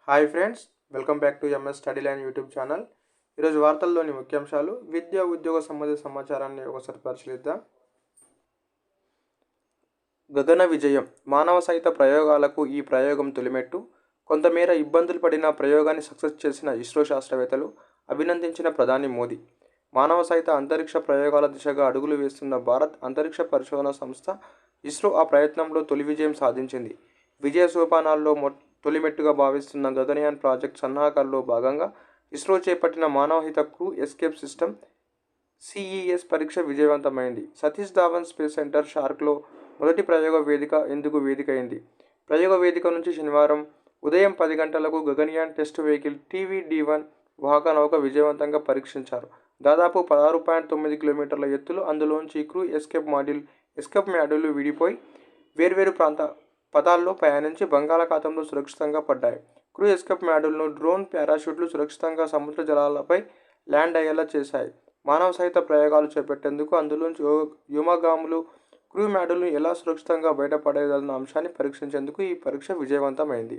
Hi friends, welcome back to MS study line YouTube channel. ఈరోజు వార్తల్లోని ముఖ్యాంశాలు, విద్యా ఉద్యోగ సంబంధిత సమాచారాన్ని ఒకసారి పరిశీలిద్దాం. గగన విజయం, మానవ సహిత ప్రయోగాలకు ఈ ప్రయోగం తొలిమెట్టు. కొంతమేర ఇబ్బందులు పడిన ప్రయోగాన్ని సక్సెస్ చేసిన ఇస్రో శాస్త్రవేత్తలు అభినందించిన ప్రధాని మోదీ. మానవ సహిత అంతరిక్ష ప్రయోగాల దిశగా అడుగులు వేస్తున్న భారత్ అంతరిక్ష పరిశోధన సంస్థ ఇస్రో ఆ ప్రయత్నంలో తొలి విజయం సాధించింది. విజయ సోపానాల్లో తొలిమెట్టుగా భావిస్తున్న గగనయాన్ ప్రాజెక్ట్ సన్నాహకాల్లో భాగంగా ఇస్రో చేపట్టిన మానవహిత క్రూ ఎస్కేప్ సిస్టమ్ సిఈఎస్ పరీక్ష విజయవంతమైంది. సతీష్ ధావన్ స్పేస్ సెంటర్ షార్క్లో మొదటి ప్రయోగ వేదిక ఎందుకు వేదికైంది. ప్రయోగ వేదిక నుంచి శనివారం ఉదయం 10 గంటలకు గగనయాన్ టెస్ట్ వెహికల్ టీవీ-D1 వాహక నౌక విజయవంతంగా పరీక్షించారు. దాదాపు 16.9 కిలోమీటర్ల ఎత్తులో అందులోంచి క్రూ ఎస్కేప్ మాడ్యూల్ విడిపోయి వేర్వేరు పథాల్లో పయనించి బంగాళాఖాతంలో సురక్షితంగా పడ్డాయి. క్రూ ఎస్కేప్ మాడ్యూల్ను డ్రోన్, పారాషూట్లు సురక్షితంగా సముద్ర జలాలపై ల్యాండ్ అయ్యేలా చేశాయి. మానవ సహిత ప్రయోగాలు చేపట్టేందుకు అందులోంచి వ్యోమగాములు క్రూ మాడ్యూల్ను ఎలా సురక్షితంగా బయటపడేదన్న అంశాన్ని పరీక్షించేందుకు ఈ పరీక్ష విజయవంతమైంది.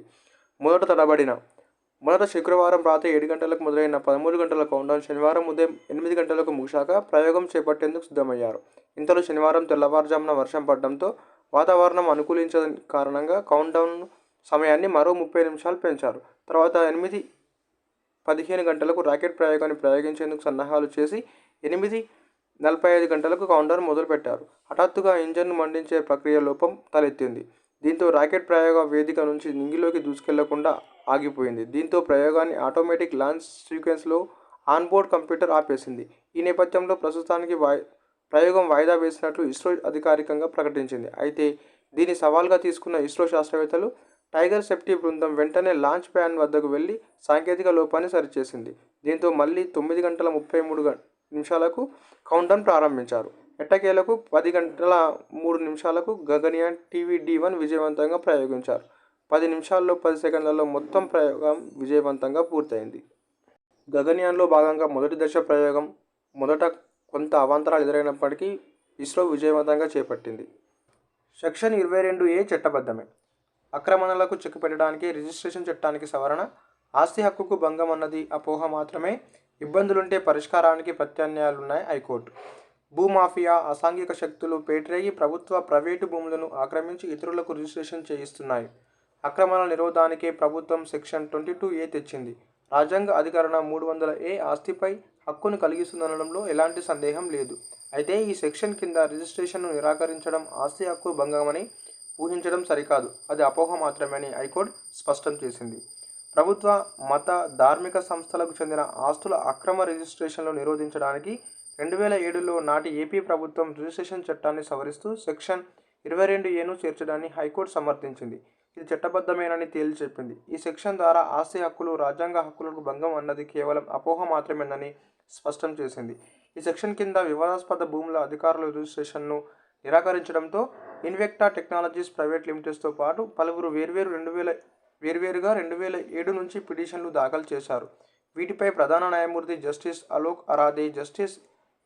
మొదట శుక్రవారం రాత్రి 7 గంటలకు మొదలైన 13 గంటల కౌంట్డౌన్ శనివారం ఉదయం 8 గంటలకు ముగిశాక ప్రయోగం చేపట్టేందుకు సిద్ధమయ్యారు. ఇంతలో శనివారం తెల్లవారుజామున వర్షం పడడంతో వాతావరణం అనుకూలించని కారణంగా కౌంట్డౌన్ సమయాన్ని మరో 30 నిమిషాలు పెంచారు. తర్వాత 8:15 గంటలకు రాకెట్ ప్రయోగాన్ని ప్రయోగించేందుకు సన్నాహాలు చేసి 8:45 గంటలకు కౌంట్డౌన్ మొదలుపెట్టారు. హఠాత్తుగా ఇంజన్ను మండించే ప్రక్రియ లోపం తలెత్తింది. దీంతో రాకెట్ ప్రయోగ వేదిక నుంచి నింగిలోకి దూసుకెళ్లకుండా ఆగిపోయింది. దీంతో ప్రయోగాన్ని ఆటోమేటిక్ లాంచ్ సీక్వెన్స్లో ఆన్బోర్డ్ కంప్యూటర్ ఆపేసింది. ఈ నేపథ్యంలో ప్రస్తుతానికి ప్రయోగం వాయిదా వేసినట్లు ఇస్రో అధికారికంగా ప్రకటించింది. అయితే దీన్ని సవాల్గా తీసుకున్న ఇస్రో శాస్త్రవేత్తలు టైగర్ సేఫ్టీ బృందం వెంటనే లాంచ్ ప్యాడ్ వద్దకు వెళ్లి సాంకేతిక లోపాన్ని సరిచేసింది. దీంతో మళ్లీ 9:33 కౌంట్డౌన్ ప్రారంభించారు. ఎట్టకేలకు 10:03 గగనయాన్ టీవీ-D1 విజయవంతంగా ప్రయోగించారు. 10 నిమిషాల్లో 10 సెకన్లలో మొత్తం ప్రయోగం విజయవంతంగా పూర్తయింది. గగనయాన్లో భాగంగా మొదటి దశ ప్రయోగం మొదట కొంత అవాంతరాలు ఎదురైనప్పటికీ ఇస్రో విజయవంతంగా చేపట్టింది. Section 22A చట్టబద్ధమే. ఆక్రమణలకు చెక్ పెట్టడానికి రిజిస్ట్రేషన్ చట్టానికి సవరణ. ఆస్తి హక్కుకు భంగం అన్నది అపోహ మాత్రమే. ఇబ్బందులుంటే పరిష్కారానికి ప్రత్యామ్నాయాలున్నాయి హైకోర్టు. భూమాఫియా, అసాంఘిక శక్తులు పేటరేగి ప్రభుత్వ, ప్రైవేటు భూములను ఆక్రమించి ఇతరులకు రిజిస్ట్రేషన్ చేయిస్తున్నాయి. ఆక్రమణల నిరోధానికే ప్రభుత్వం సెక్షన్ 22A తెచ్చింది. రాజ్యాంగ అధికరణ 300A ఆస్తిపై హక్కును కలిగిస్తుందనడంలో ఎలాంటి సందేహం లేదు. అయితే ఈ సెక్షన్ కింద రిజిస్ట్రేషన్ను నిరాకరించడం ఆస్తి హక్కు భంగమని ఊహించడం సరికాదు, అది అపోహ మాత్రమే అని హైకోర్టు స్పష్టం చేసింది. ప్రభుత్వ, మత, ధార్మిక సంస్థలకు చెందిన ఆస్తుల అక్రమ రిజిస్ట్రేషన్లు నిరోధించడానికి 2007లో నాటి ఏపీ ప్రభుత్వం రిజిస్ట్రేషన్ చట్టాన్ని సవరిస్తూ సెక్షన్ 22Aను చేర్చడాన్ని హైకోర్టు సమర్థించింది. ఇది చట్టబద్ధమేనని తేల్చి చెప్పింది. ఈ సెక్షన్ ద్వారా ఆస్తి హక్కులు, రాజ్యాంగ హక్కులకు భంగం అన్నది కేవలం అపోహ మాత్రమేనని స్పష్టం చేసింది. ఈ సెక్షన్ కింద వివాదాస్పద భూముల అధికారుల రిజిస్ట్రేషన్ను నిరాకరించడంతో ఇన్వెక్టా టెక్నాలజీస్ ప్రైవేట్ లిమిటెడ్తో పాటు పలువురు వేర్వేరుగా 2007 నుంచి పిటిషన్లు దాఖలు చేశారు. వీటిపై ప్రధాన న్యాయమూర్తి justice Alok Aradhe, justice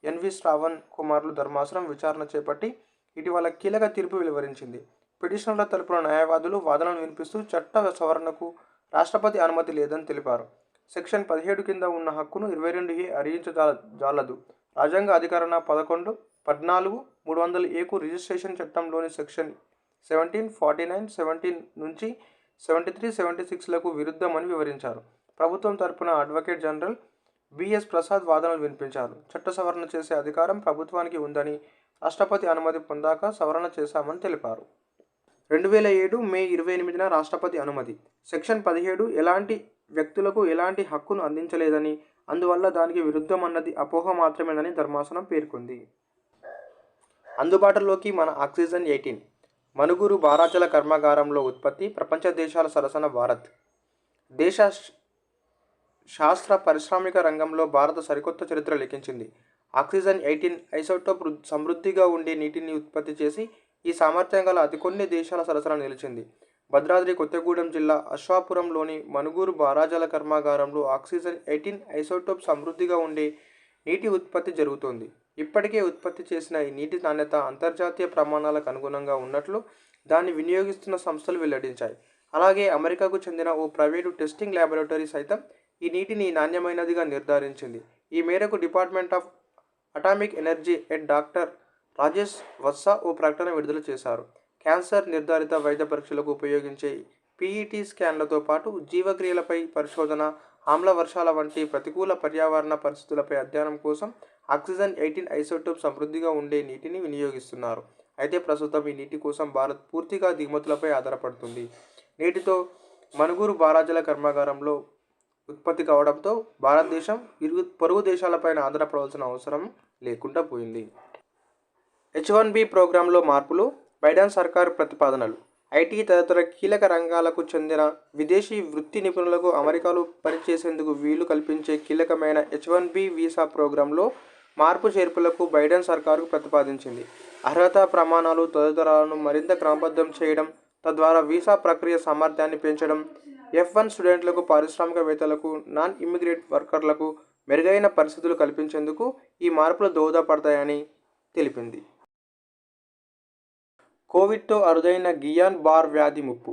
NV Shravan కుమార్లు ధర్మాసనం విచారణ చేపట్టి ఇటీవల కీలక తీర్పు వెలువరించింది. పిటిషనర్ల తరపున న్యాయవాదులు వాదనలు వినిపిస్తూ చట్ట సవరణకు రాష్ట్రపతి అనుమతి లేదని తెలిపారు. సెక్షన్ 17 కింద ఉన్న హక్కును 22A హరించజాలదు. రాజ్యాంగ అధికరణ 14(300)(A)కు రిజిస్ట్రేషన్ చట్టంలోని సెక్షన్ 17, 49, 17 నుంచి 73, 76లకు విరుద్ధమని వివరించారు. ప్రభుత్వం తరపున అడ్వకేట్ జనరల్ బిఎస్ ప్రసాద్ వాదనలు వినిపించారు. చట్ట సవరణ చేసే అధికారం ప్రభుత్వానికి ఉందని, రాష్ట్రపతి అనుమతి పొందాక సవరణ చేశామని తెలిపారు. 2007 మే 28న రాష్ట్రపతి అనుమతి. సెక్షన్ 17 ఎలాంటి వ్యక్తులకు ఎలాంటి హక్కును అందించలేదని, అందువల్ల దానికి విరుద్ధమన్నది అపోహ మాత్రమేనని ధర్మాసనం పేర్కొంది. అందుబాటులోకి మన ఆక్సిజన్ 18. మనుగురు భారాజల కర్మాగారంలో ఉత్పత్తి. ప్రపంచ దేశాల సరసన భారత్. దేశ శాస్త్ర పారిశ్రామిక రంగంలో భారత్ సరికొత్త చరిత్ర లిఖించింది. ఆక్సిజన్ 18 ఐసోటోప్ సమృద్ధిగా ఉండే నీటిని ఉత్పత్తి చేసి ఈ సామర్థ్యం గల అతి కొన్ని దేశాల సరసన నిలిచింది. భద్రాద్రి కొత్తగూడెం జిల్లా అశ్వాపురంలోని మనుగురు భారాజల కర్మాగారంలో ఆక్సిజన్ 18 ఐసోటోప్ సమృద్ధిగా ఉండే నీటి ఉత్పత్తి జరుగుతోంది. ఇప్పటికే ఉత్పత్తి చేసిన ఈ నీటి నాణ్యత అంతర్జాతీయ ప్రమాణాలకు అనుగుణంగా ఉన్నట్లు దాన్ని వినియోగిస్తున్న సంస్థలు వెల్లడించాయి. అలాగే అమెరికాకు చెందిన ఓ ప్రైవేటు టెస్టింగ్ ల్యాబొరేటరీ సైతం ఈ నీటిని నాణ్యమైనదిగా నిర్ధారించింది. ఈ మేరకు department of atomic energy head doctor Rajesh Vatsa ఓ ప్రకటన విడుదల చేశారు. క్యాన్సర్ నిర్ధారిత వైద్య పరీక్షలకు ఉపయోగించే పీఈటీ స్కాన్లతో పాటు జీవక్రియలపై పరిశోధన, ఆమ్ల వర్షాల వంటి ప్రతికూల పర్యావరణ పరిస్థితులపై అధ్యయనం కోసం ఆక్సిజన్ 18 ఐసోటోప్ సమృద్ధిగా ఉండే నీటిని వినియోగిస్తున్నారు. అయితే ప్రస్తుతం ఈ నీటి కోసం భారత్ పూర్తిగా దిగుమతులపై ఆధారపడుతుంది. నీటితో మనుగురు బారాజల కర్మాగారంలో ఉత్పత్తి కావడంతో భారతదేశం పొరుగు దేశాలపైన ఆధారపడవలసిన అవసరం లేకుండా పోయింది. H1B ప్రోగ్రాంలో మార్పులు, బైడెన్ సర్కార్ ప్రతిపాదనలు. ఐటీ తదితర కీలక రంగాలకు చెందిన విదేశీ వృత్తి నిపుణులకు అమెరికాలో పనిచేసేందుకు వీలు కల్పించే కీలకమైన H1B వీసా ప్రోగ్రాంలో మార్పు చేర్పులకు బైడెన్ సర్కారు ప్రతిపాదించింది. అర్హత ప్రమాణాలు తదితరాలను మరింత క్రమబద్ధం చేయడం, తద్వారా వీసా ప్రక్రియ సామర్థ్యాన్ని పెంచడం, F1 స్టూడెంట్లకు, పారిశ్రామికవేత్తలకు, నాన్ ఇమ్మిగ్రెంట్ వర్కర్లకు మెరుగైన పరిస్థితులు కల్పించేందుకు ఈ మార్పులు దోహదపడతాయని తెలిపింది. కోవిడ్తో అరుదైన గియాన్ బార్ వ్యాధి ముప్పు.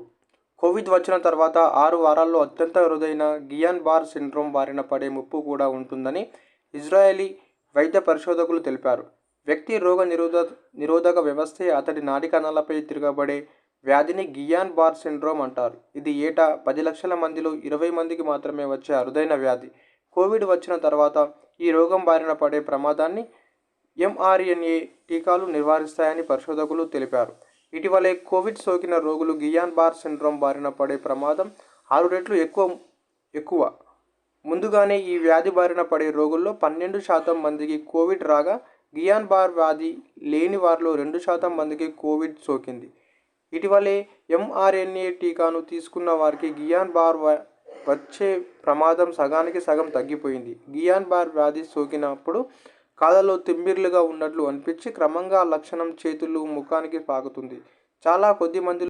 కోవిడ్ వచ్చిన తర్వాత 6 వారాల్లో అత్యంత అరుదైన గియాన్ బార్ సిండ్రోమ్ బారిన పడే ముప్పు కూడా ఉంటుందని ఇజ్రాయెలీ వైద్య పరిశోధకులు తెలిపారు. వ్యక్తి రోగ నిరోధక వ్యవస్థే అతడి నాడీ కణాలపై తిరగబడే వ్యాధిని గియాన్ బార్ సిండ్రోమ్ అంటారు. ఇది ఏటా 10 లక్షల మందిలో 20 మందికి మాత్రమే వచ్చే అరుదైన వ్యాధి. కోవిడ్ వచ్చిన తర్వాత ఈ రోగం బారిన పడే ప్రమాదాన్ని mRNA టీకాలు నివారిస్తాయని పరిశోధకులు తెలిపారు. ఇటీవలే కోవిడ్ సోకిన రోగులు గియాన్ బార్ సిండ్రోమ్ బారిన పడే ప్రమాదం 6 రెట్లు ఎక్కువ. ముందుగానే ఈ వ్యాధి బారిన పడే రోగుల్లో 12% మందికి కోవిడ్ రాగా, గియాన్ బార్ వ్యాధి లేని వారిలో 2% మందికి కోవిడ్ సోకింది. ఇటీవలే mRNA టీకాను తీసుకున్న వారికి గియాన్ బార్ వచ్చే ప్రమాదం సగానికి సగం తగ్గిపోయింది. గియాన్ బార్ వ్యాధి సోకినప్పుడు కాళ్ళలో తిమ్మిర్లుగా ఉన్నట్లు అనిపించి క్రమంగా లక్షణం చేతులు, ముఖానికి పాకుతుంది. చాలా కొద్ది మందిలో